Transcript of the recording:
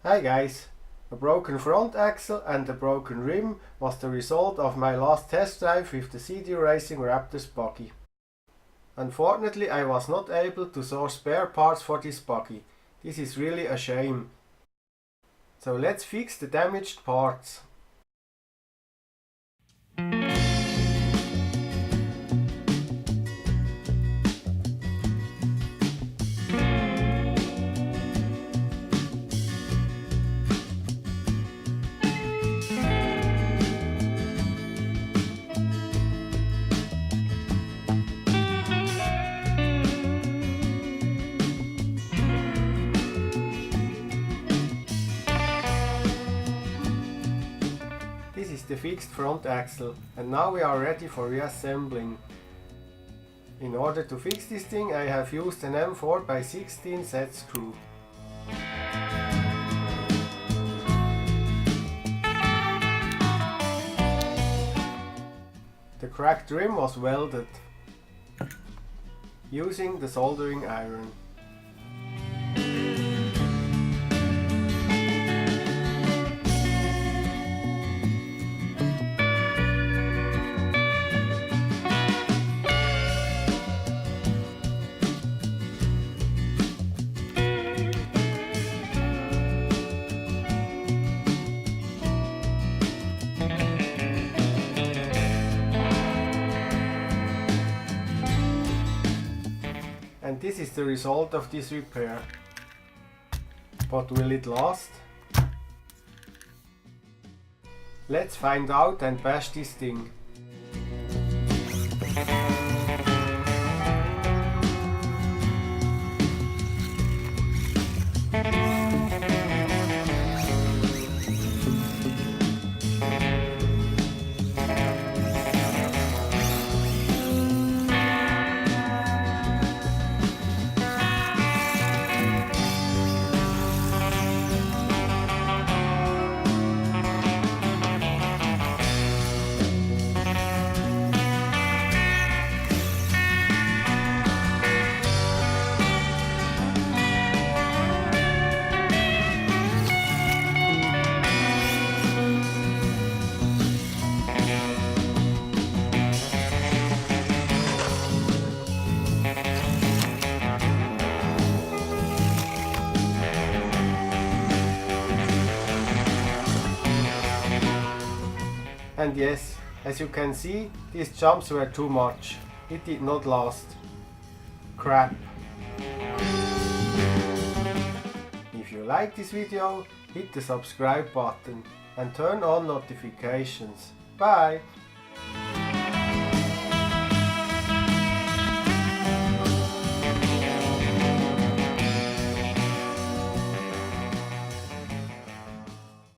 Hi guys! A broken front axle and a broken rim was the result of my last test drive with the ZD Racing RAPTORS buggy. Unfortunately, I was not able to source spare parts for this buggy. This is really a shame. So let's fix the damaged parts. This is the fixed front axle, and now we are ready for reassembling. In order to fix this thing, I have used an M4x16 set screw. The cracked rim was welded using the soldering iron. And this is the result of this repair. But will it last? Let's find out and bash this thing. And yes, as you can see, these jumps were too much. It did not last. Crap. If you like this video, hit the subscribe button and turn on notifications. Bye!